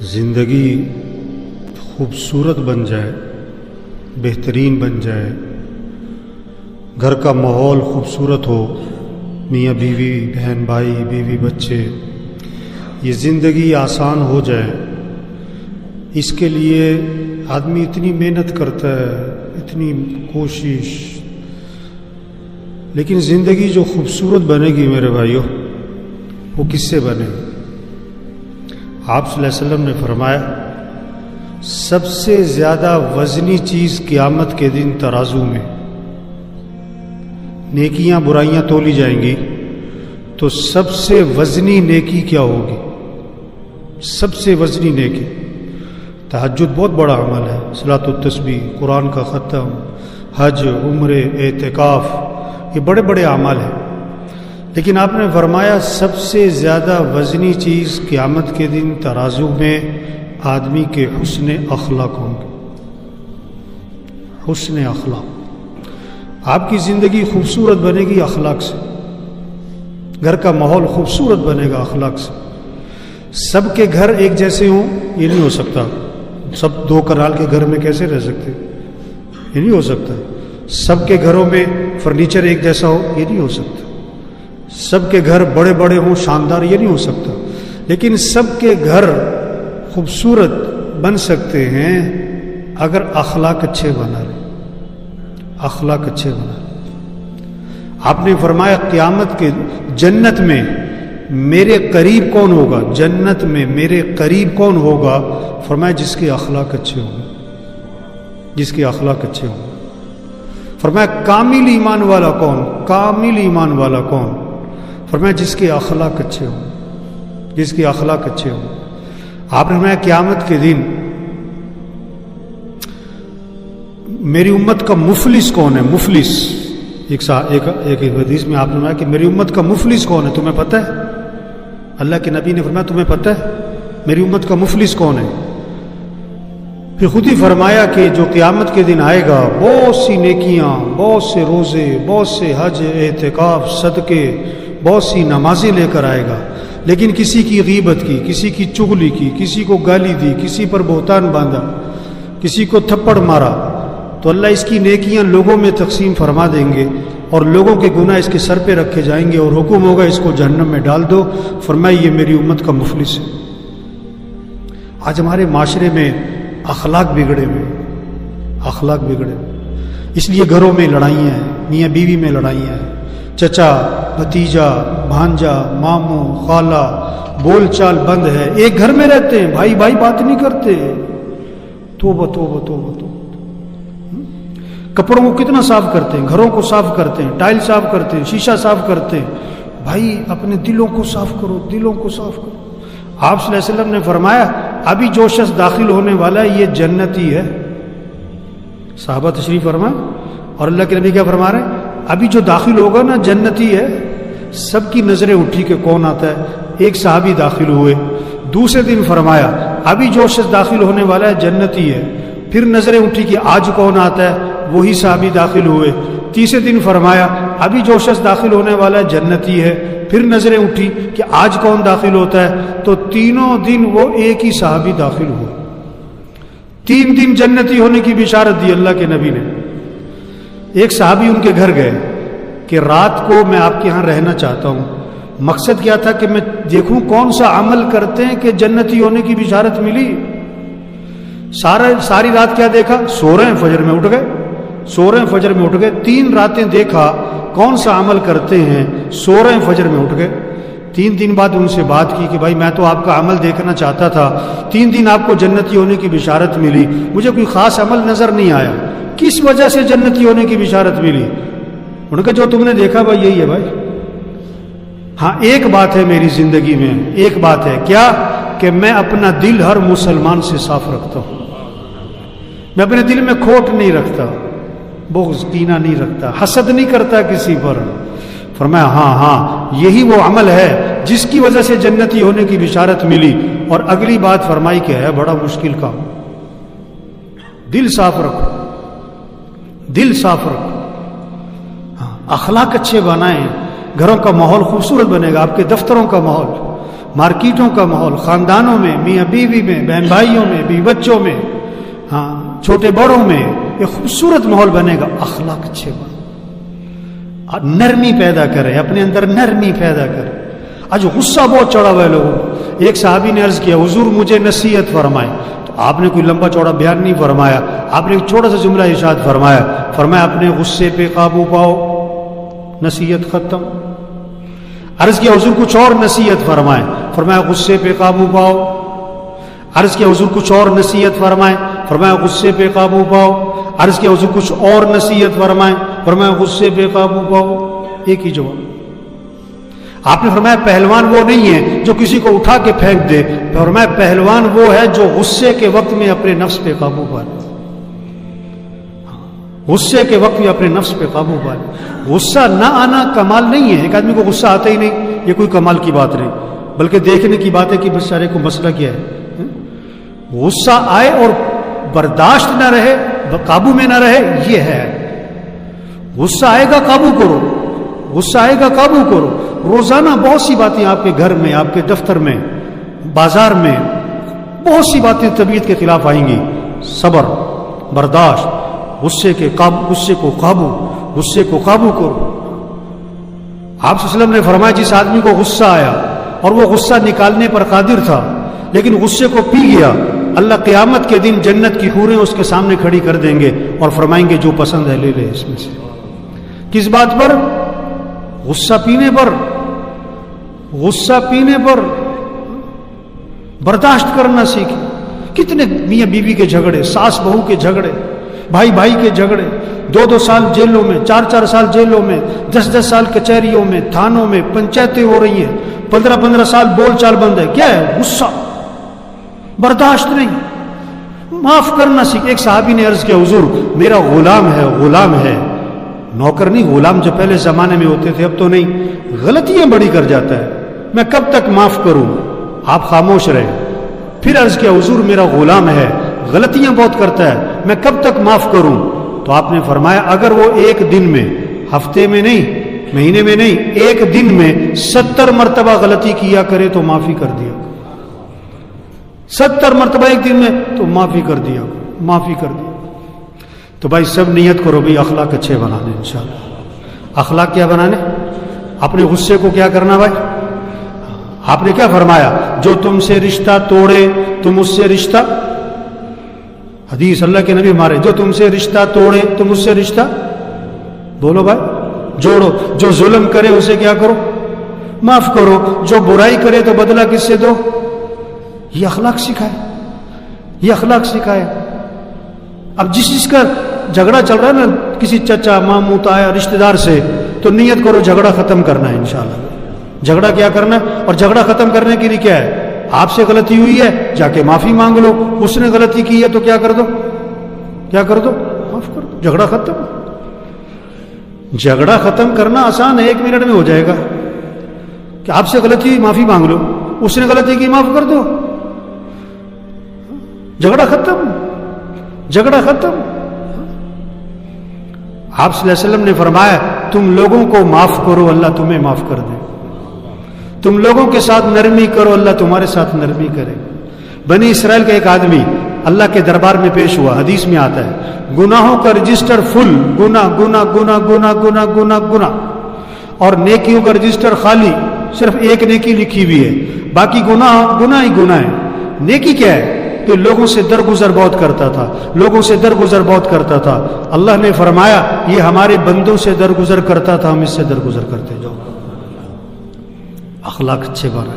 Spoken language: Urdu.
زندگی خوبصورت بن جائے، بہترین بن جائے، گھر کا ماحول خوبصورت ہو، میاں بیوی، بہن بھائی، بیوی بچے، یہ زندگی آسان ہو جائے، اس کے لیے آدمی اتنی محنت کرتا ہے، اتنی کوشش، لیکن زندگی جو خوبصورت بنے گی میرے بھائیوں، وہ کس سے بنے گی؟ آپ صلی اللہ علیہ وسلم نے فرمایا سب سے زیادہ وزنی چیز قیامت کے دن ترازو میں، نیکیاں برائیاں تولی جائیں گی تو سب سے وزنی نیکی کیا ہوگی؟ سب سے وزنی نیکی تہجد بہت بڑا عمل ہے، صلاۃ التسبیح، قرآن کا ختم، حج، عمرے، اعتکاف، یہ بڑے بڑے اعمال ہیں، لیکن آپ نے فرمایا سب سے زیادہ وزنی چیز قیامت کے دن ترازو میں آدمی کے حسن اخلاق ہوں گے۔ حسن اخلاق، آپ کی زندگی خوبصورت بنے گی اخلاق سے، گھر کا ماحول خوبصورت بنے گا اخلاق سے۔ سب کے گھر ایک جیسے ہوں یہ نہیں ہو سکتا، سب دو کنال کے گھر میں کیسے رہ سکتے؟ یہ نہیں ہو سکتا۔ سب کے گھروں میں فرنیچر ایک جیسا ہو یہ نہیں ہو سکتا۔ سب کے گھر بڑے بڑے ہوں شاندار یہ نہیں ہو سکتا، لیکن سب کے گھر خوبصورت بن سکتے ہیں اگر اخلاق اچھے بنا رہے، اخلاق اچھے بنا رہے۔ آپ نے فرمایا قیامت کے جنت میں میرے قریب کون ہوگا؟ جنت میں میرے قریب کون ہوگا؟ فرمایا جس کے اخلاق اچھے ہوں، جس کے اخلاق اچھے ہوں۔ فرمایا کامل ایمان والا کون؟ کامل ایمان والا کون؟ فرمایا جس کے اخلاق اچھے ہوں، جس کے اخلاق اچھے ہوں۔ آپ نے فرمایا قیامت کے دن میری امت کا مفلس کون ہے؟ مفلس، ایک حدیث میں آپ نے فرمایا کہ میری امت کا مفلس کون ہے؟ تمہیں پتہ ہے؟ اللہ کے نبی نے فرمایا تمہیں پتہ ہے میری امت کا مفلس کون ہے؟ پھر خود ہی فرمایا کہ جو قیامت کے دن آئے گا بہت سی نیکیاں، بہت سے روزے، بہت سے حج، اعتکاف، صدقے، بہت سی نمازیں لے کر آئے گا، لیکن کسی کی غیبت کی، کسی کی چغلی کی، کسی کو گالی دی، کسی پر بہتان باندھا، کسی کو تھپڑ مارا، تو اللہ اس کی نیکیاں لوگوں میں تقسیم فرما دیں گے اور لوگوں کے گناہ اس کے سر پہ رکھے جائیں گے اور حکم ہوگا اس کو جہنم میں ڈال دو۔ فرمایا یہ میری امت کا مفلس ہے۔ آج ہمارے معاشرے میں اخلاق بگڑے ہوئے، اخلاق بگڑے ہوئے، اس لیے گھروں میں لڑائیاں ہیں، میاں بیوی میں لڑائیاں ہیں، چچا بھتیجا بھانجا ماموں خالہ، بول چال بند ہے، ایک گھر میں رہتے ہیں، بھائی بھائی بات نہیں کرتے۔ توبہ توبہ توبہ توبہ۔ کپڑوں کو کتنا صاف کرتے ہیں، گھروں کو صاف کرتے ہیں، ٹائل صاف کرتے ہیں، شیشہ صاف کرتے ہیں، بھائی اپنے دلوں کو صاف کرو، دلوں کو صاف کرو۔ آپ صلی اللہ علیہ وسلم نے فرمایا ابھی جو شخص داخل ہونے والا ہے یہ جنتی ہے۔ صحابہ تشریف فرمائے اور اللہ کے نبی کیا فرما رہے ہیں؟ ابھی جو داخل ہوگا نا جنتی ہے۔ سب کی نظریں اٹھی کہ کون آتا ہے، ایک صحابی داخل ہوئے، دوسرے دن فرمایا ابھی جو شخص داخل ہونے والا ہے جنتی ہے، پھر نظریں اٹھی کہ آج کون آتا ہے، وہی صحابی داخل ہوئے، تیسرے دن فرمایا ابھی جو شخص داخل ہونے والا ہے جنتی ہے، پھر نظریں اٹھی کہ آج کون داخل ہوتا ہے، تو تینوں دن وہ ایک ہی صحابی داخل ہوئے۔ 3 دن جنتی ہونے کی بشارت دی اللہ کے نبی نے۔ ایک صحابی ان کے گھر گئے کہ رات کو میں آپ کے یہاں رہنا چاہتا ہوں، مقصد کیا تھا کہ میں دیکھوں کون سا عمل کرتے ہیں کہ جنتی ہونے کی بشارت ملی۔ ساری رات کیا دیکھا؟ سو رہے ہیں، فجر میں اٹھ گئے، سو رہے ہیں، فجر میں اٹھ گئے۔ 3 راتیں دیکھا کون سا عمل کرتے ہیں، سو رہے ہیں، فجر میں اٹھ گئے۔ 3 دن بعد ان سے بات کی کہ بھائی میں تو آپ کا عمل دیکھنا چاہتا تھا، 3 دن آپ کو جنتی ہونے کی بشارت ملی، مجھے کوئی خاص عمل نظر نہیں آیا، کس وجہ سے جنتی ہونے کی بشارت ملی؟ انہوں نے کہا جو تم نے دیکھا بھائی یہی ہے بھائی۔ ہاں ایک بات ہے میری زندگی میں، ایک بات ہے، کیا؟ کہ میں اپنا دل ہر مسلمان سے صاف رکھتا ہوں، میں اپنے دل میں کھوٹ نہیں رکھتا، بغض کینہ نہیں رکھتا، حسد نہیں کرتا کسی پر۔ فرمایا ہاں یہی وہ عمل ہے جس کی وجہ سے جنتی ہونے کی بشارت ملی۔ اور اگلی بات فرمائی کہ ہے بڑا مشکل کام، دل صاف رکھو، دل صاف رکھو، اخلاق اچھے بنائیں، گھروں کا ماحول خوبصورت بنے گا، آپ کے دفتروں کا ماحول، مارکیٹوں کا ماحول، خاندانوں میں، میاں بیوی میں، بہن بھائیوں میں، بیوی بچوں میں، ہاں چھوٹے بڑوں میں ایک خوبصورت ماحول بنے گا. اخلاق اچھے بن، نرمی پیدا کرے، اپنے اندر نرمی پیدا کرے. آج غصہ بہت چڑھا ہوا ہے لوگوں. ایک صحابی نے عرض کیا حضور مجھے نصیحت فرمائیں، تو آپ نے کوئی لمبا چوڑا بیان نہیں فرمایا، آپ نے ایک چھوٹا سا جملہ ارشاد فرمایا، فرمایا اپنے غصے پہ قابو پاؤ، نصیحت ختم. عرض کیا حضور کچھ اور نصیحت فرمائیں، فرمایا غصے پہ قابو پاؤ. عرض کیا حضور کچھ اور نصیحت فرمائیں، فرمایا غصے پہ قابو پاؤ. عرض کیا حضور کچھ اور نصیحت فرمائیں، فرمایا غصے پہ قابو پاؤ. ایک ہی جواب. آپ نے فرمایا پہلوان وہ نہیں ہے جو کسی کو اٹھا کے پھینک دے، فرمایا پہلوان وہ ہے جو غصے کے وقت میں اپنے نفس پہ قابو پا لے. غصے کے وقت میں اپنے نفس پہ قابو پا لے. غصہ نہ آنا کمال نہیں ہے. ایک آدمی کو غصہ آتا ہی نہیں، یہ کوئی کمال کی بات نہیں، بلکہ دیکھنے کی بات ہے کہ بیچارے کو مسئلہ کیا ہے. غصہ آئے اور برداشت نہ رہے، قابو میں نہ رہے، یہ ہے. غصہ آئے گا قابو کرو، غصہ آئے گا قابو کرو. روزانہ بہت سی باتیں آپ کے گھر میں، آپ کے دفتر میں، بازار میں بہت سی باتیں طبیعت کے خلاف آئیں گی. صبر، برداشت، غصے کو قابو، غصے کو قابو کرو. آپ صلی اللہ علیہ وسلم نے فرمایا جس آدمی کو غصہ آیا اور وہ غصہ نکالنے پر قادر تھا لیکن غصے کو پی گیا، اللہ قیامت کے دن جنت کی حوریں اس کے سامنے کھڑی کر دیں گے اور فرمائیں گے جو پسند ہے لے لے اس میں سے. کس بات پر؟ غصہ پینے پر. غصہ پینے پر برداشت کرنا سیکھے. کتنے میاں بیوی کے جھگڑے، ساس بہو کے جھگڑے، بھائی بھائی کے جھگڑے، 2 سال جیلوں میں، 4 سال جیلوں میں، 10 سال کچہریوں میں، تھانوں میں، پنچایتیں ہو رہی ہیں، 15 سال بول چال بند ہے. کیا ہے؟ غصہ، برداشت نہیں. معاف کرنا سیکھ. ایک صحابی نے عرض کیا حضور میرا غلام ہے، نوکر نہیں، غلام جو پہلے زمانے میں ہوتے تھے اب تو نہیں، غلطیاں بڑی کر جاتا ہے، میں کب تک معاف کروں؟ آپ خاموش رہے. پھر عرض کیا حضور میرا غلام ہے، غلطیاں بہت کرتا ہے، میں کب تک معاف کروں؟ تو آپ نے فرمایا اگر وہ ایک دن میں، ہفتے میں نہیں، مہینے میں نہیں، ایک دن میں 70 مرتبہ غلطی کیا کرے تو معافی کر دیا. 70 مرتبہ ایک دن میں تو معافی کر دیا. تو بھائی سب نیت کرو بھی اخلاق اچھے بنانے. انشاءاللہ اخلاق کیا بنانے؟ اپنے غصے کو کیا کرنا بھائی؟ آپ نے کیا فرمایا؟ جو تم سے رشتہ توڑے تم اس سے رشتہ، حدیث اللہ کے نبی ہمارے، جو تم سے رشتہ توڑے تم اس سے رشتہ بولو بھائی جوڑو. جو ظلم کرے اسے کیا کرو؟ معاف کرو. جو برائی کرے تو بدلہ کس سے دو. یہ اخلاق سکھائے، یہ اخلاق سکھائے. اب جس کا جھگڑا چل رہا ہے نا کسی چچا ماموں تایا رشتہ دار سے، تو نیت کرو جھگڑا ختم کرنا ہے انشاءاللہ. جھگڑا کیا کرنا ہے؟ اور جھگڑا ختم کرنے کے لیے کیا ہے؟ آپ سے غلطی ہوئی ہے جا کے معافی مانگ لو. اس نے غلطی کی ہے تو کیا کر دو؟ معاف کر دو. جھگڑا ختم. جھگڑا ختم کرنا آسان ہے، 1 منٹ میں ہو جائے گا. کہ آپ سے غلطی ہوئی معافی مانگ لو، اس نے غلطی کی معاف کر دو، جھگڑا ختم. آپ صلی اللہ علیہ وسلم نے فرمایا تم لوگوں کو معاف کرو اللہ تمہیں معاف کر دے. تم لوگوں کے ساتھ نرمی کرو اللہ تمہارے ساتھ نرمی کرے. بنی اسرائیل کا ایک آدمی اللہ کے دربار میں پیش ہوا. حدیث میں آتا ہے گناہوں کا رجسٹر فل، گناہ اور نیکیوں کا رجسٹر خالی، صرف ایک نیکی لکھی ہوئی ہے، باقی گناہ ہی گناہ ہے. نیکی کیا ہے؟ کہ لوگوں سے درگزر بہت کرتا تھا. اللہ نے فرمایا یہ ہمارے بندوں سے درگزر کرتا تھا، ہم اس سے درگزر کرتے جاؤ. اخلاق اچھے بنا.